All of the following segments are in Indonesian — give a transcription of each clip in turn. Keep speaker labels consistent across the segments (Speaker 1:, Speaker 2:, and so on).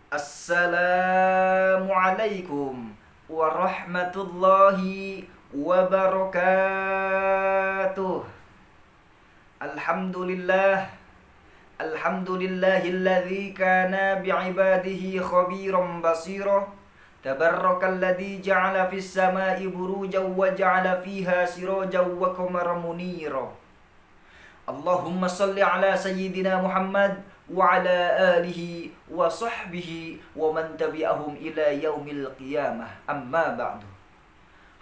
Speaker 1: Assalamualaikum warahmatullahi wabarakatuh. Alhamdulillah. Alhamdulillahilladzi kana bi'ibadihi khabiran basira. Tabarakalladzi ja'ala fis sama'i burujan wa ja'ala fiha sirajan wa qamaran munira. Allahumma salli ala sayyidina Muhammad wa ala alihi wa sahbihi wa man tabi'ahum ila yaumil qiyamah. Amma ba'du.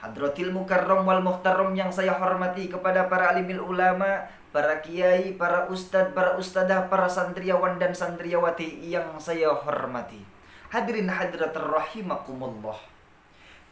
Speaker 1: Hadratil mukarram wal muhtaram yang saya hormati, kepada para alimil ulama, para kiai, para ustad, para ustadah, para santriawan dan santriawati yang saya hormati. Hadirin hadirat rahimakumullah.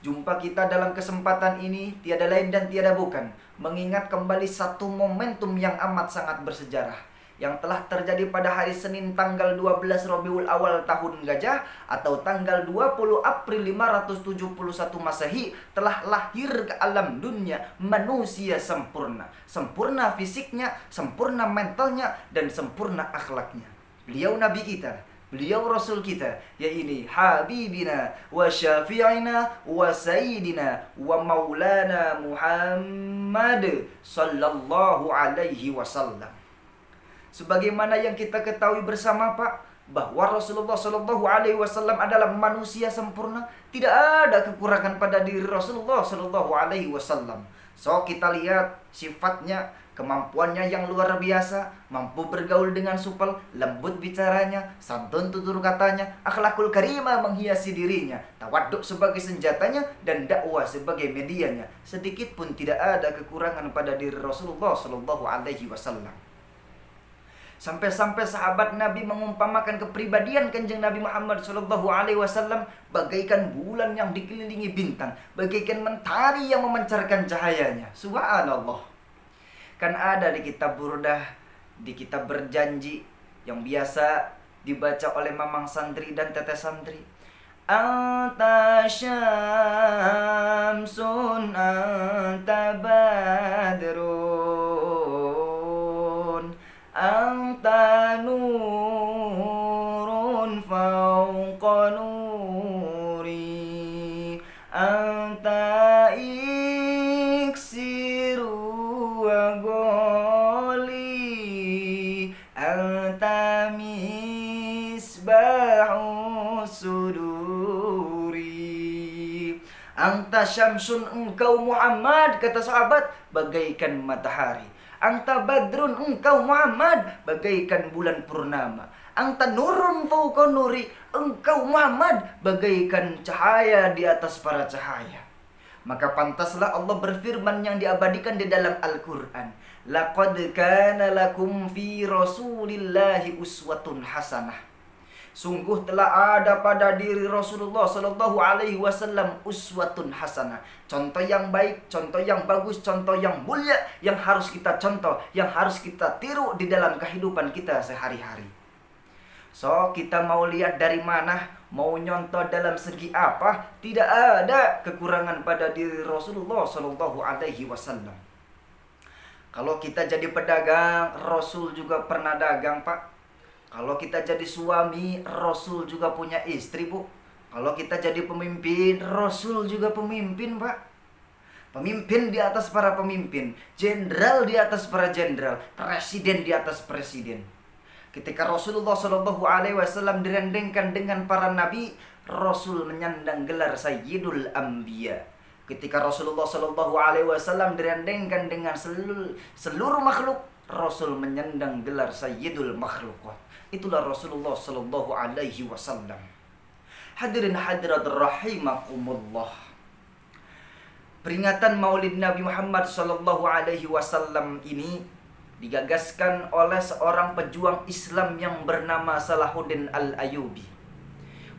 Speaker 1: Jumpa kita dalam kesempatan ini tiada lain dan tiada bukan mengingat kembali satu momentum yang amat sangat bersejarah yang telah terjadi pada hari Senin tanggal 12 Rabiul Awal tahun Gajah atau tanggal 20 April 571 Masehi. Telah lahir ke alam dunia manusia sempurna. Sempurna fisiknya, sempurna mentalnya, dan sempurna akhlaknya. Beliau Nabi kita, beliau Rasul kita, yaitu Habibina wa Syafi'ina wa Sayyidina wa Maulana Muhammad sallallahu alaihi wasallam. Sebagaimana yang kita ketahui bersama, Pak, bahwa Rasulullah sallallahu alaihi wasallam adalah manusia sempurna. Tidak ada kekurangan pada diri Rasulullah sallallahu alaihi wasallam. So kita lihat sifatnya, kemampuannya yang luar biasa, mampu bergaul dengan supel, lembut bicaranya, santun tutur katanya, akhlakul karimah menghiasi dirinya, tawaduk sebagai senjatanya, dan dakwah sebagai medianya. Sedikit pun tidak ada kekurangan pada diri Rasulullah sallallahu alaihi wasallam. Sampai-sampai sahabat Nabi mengumpamakan kepribadian Kanjeng Nabi Muhammad sallallahu alaihi wasallam bagaikan bulan yang dikelilingi bintang, bagaikan mentari yang memancarkan cahayanya. Subhanallah. Kan ada di kitab Burdah, di kitab Berjanji yang biasa dibaca oleh mamang santri dan teteh santri. Anta syamsun anta badrun anta nurun fauqa nuri anta iksiru wa goli anta misbahu suduri. Anta syamsun, engkau Muhammad, kata sahabat, bagaikan matahari. Anta badrun, engkau Muhammad, bagaikan bulan purnama. Anta nurun fauqa nuri, engkau Muhammad bagaikan cahaya di atas para cahaya. Maka pantaslah Allah berfirman yang diabadikan di dalam Al-Quran. Laqad kana lakum fi rasulillahi uswatun hasanah. Sungguh telah ada pada diri Rasulullah sallallahu alaihi wasallam uswatun hasanah. Contoh yang baik, contoh yang bagus, contoh yang mulia yang harus kita contoh, yang harus kita tiru di dalam kehidupan kita sehari-hari. So, kita mau lihat dari mana, mau nyontoh dalam segi apa, tidak ada kekurangan pada diri Rasulullah sallallahu alaihi wasallam. Kalau kita jadi pedagang, Rasul juga pernah dagang, Pak. Kalau kita jadi suami, Rasul juga punya istri, Bu. Kalau kita jadi pemimpin, Rasul juga pemimpin, Pak. Pemimpin di atas para pemimpin, jenderal di atas para jenderal, presiden di atas presiden. Ketika Rasulullah sallallahu alaihi wasallam direndengkan dengan para nabi, Rasul menyandang gelar Sayyidul Anbiya. Ketika Rasulullah sallallahu alaihi wasallam direndengkan dengan seluruh makhluk, Rasul menyandang gelar Sayyidul Makhluqat. Itulah Rasulullah sallallahu alaihi wasallam. Hadirin hadirat rahimakumullah. Peringatan Maulid Nabi Muhammad sallallahu alaihi wasallam ini digagaskan oleh seorang pejuang Islam yang bernama Salahuddin Al-Ayyubi.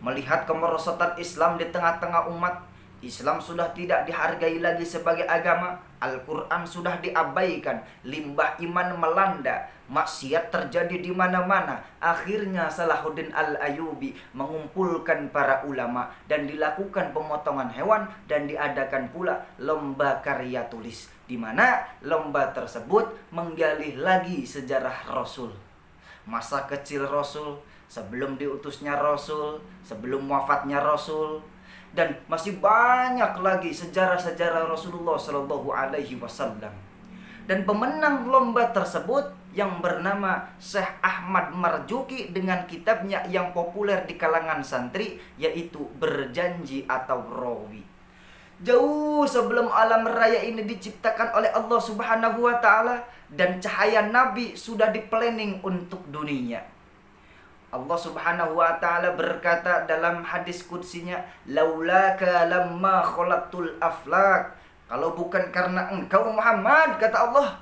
Speaker 1: Melihat kemerosotan Islam di tengah-tengah umat, Islam sudah tidak dihargai lagi sebagai agama, Al-Quran sudah diabaikan, limbah iman melanda, maksiat terjadi di mana-mana. Akhirnya Salahuddin Al-Ayyubi mengumpulkan para ulama dan dilakukan pemotongan hewan dan diadakan pula lomba karya tulis, di mana lomba tersebut menggali lagi sejarah Rasul, masa kecil Rasul, sebelum diutusnya Rasul, sebelum wafatnya Rasul, dan masih banyak lagi sejarah-sejarah Rasulullah Shallallahu Alaihi Wasallam. Dan pemenang lomba tersebut yang bernama Syekh Ahmad Marzuki dengan kitabnya yang populer di kalangan santri, yaitu Berjanji atau Rawi. Jauh sebelum alam raya ini diciptakan oleh Allah Subhanahu wa Ta'ala, dan cahaya Nabi sudah di-planning untuk dunia. Allah Subhanahu wa Ta'ala berkata dalam hadis qudsinya, laulaka lamma khalaqtul aflak. Kalau bukan karena engkau Muhammad, kata Allah,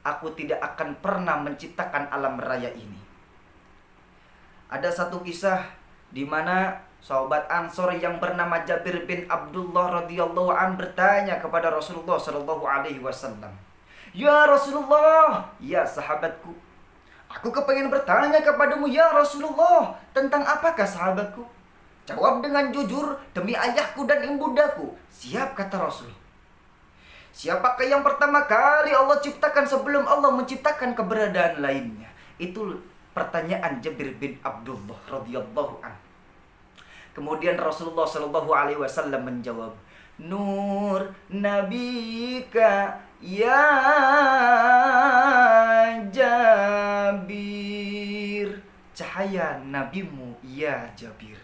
Speaker 1: aku tidak akan pernah menciptakan alam raya ini. Ada satu kisah di mana sahabat Ansor yang bernama Jabir bin Abdullah radhiyallahu an bertanya kepada Rasulullah sallallahu alaihi wasallam, "Ya Rasulullah, ya sahabatku, aku kepengen bertanya kepadamu ya Rasulullah, tentang apakah sahabatku? Jawab dengan jujur demi ayahku dan ibundaku." "Siap," kata Rasul. "Siapakah yang pertama kali Allah ciptakan sebelum Allah menciptakan keberadaan lainnya?" Itu pertanyaan Jabir bin Abdullah radhiyallahu an. Kemudian Rasulullah Shallallahu Alaihi Wasallam menjawab, "Nur nabika ya Jabir." Cahaya nabimu ya Jabir.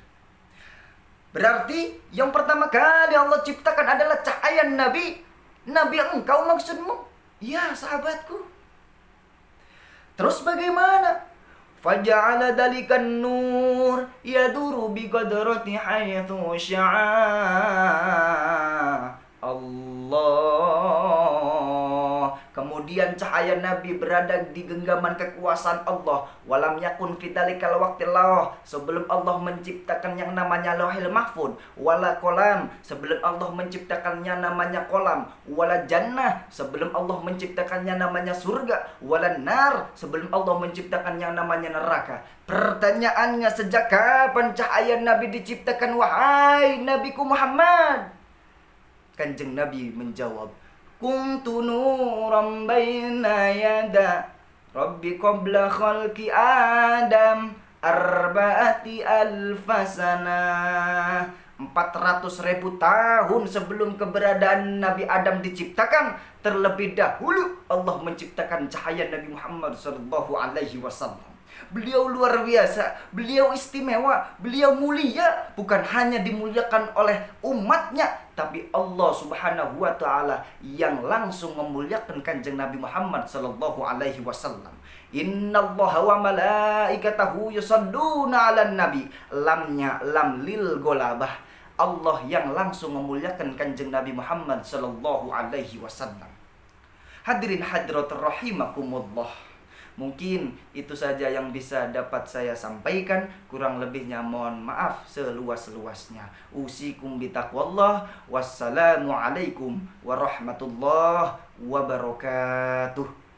Speaker 1: Berarti yang pertama kali Allah ciptakan adalah cahaya Nabi. Nabi engkau maksudmu? Ya sahabatku. Terus bagaimana? Faja'ala dalikan nur yaduru biqadrati haythu sya'a Allah. Kemudian cahaya Nabi berada di genggaman kekuasaan Allah. Walam yakun fitalikal waqtillah. Sebelum Allah menciptakan yang namanya Lauhil Mahfud, wala kolam, sebelum Allah menciptakannya namanya kolam, wala jannah, sebelum Allah menciptakannya namanya surga, wala nar, sebelum Allah menciptakan yang namanya neraka. Pertanyaannya, sejak kapan cahaya Nabi diciptakan, wahai Nabiku Muhammad? Kanjeng Nabi menjawab, kuntu nuran baina yada Rabbi qabla khalqi Adam arba'ati alfasana. 400.000 tahun sebelum keberadaan Nabi Adam diciptakan, terlebih dahulu Allah menciptakan cahaya Nabi Muhammad sallallahu alaihi wasallam. Beliau luar biasa, beliau istimewa, beliau mulia, bukan hanya dimuliakan oleh umatnya, tapi Allah Subhanahu wa Ta'ala yang langsung memuliakan kanjeng Nabi Muhammad sallallahu alaihi wasallam. Innallaha wa malaikatahu yusholluna 'alan nabi. Lamnya lam lil golabah. Allah yang langsung memuliakan kanjeng Nabi Muhammad sallallahu alaihi wasallam. Hadirin hadirat rahimakumullah. Mungkin itu saja yang bisa dapat saya sampaikan. Kurang lebihnya mohon maaf seluas-luasnya. Usikum bitaqwallah. Wassalamualaikum warahmatullahi wabarakatuh.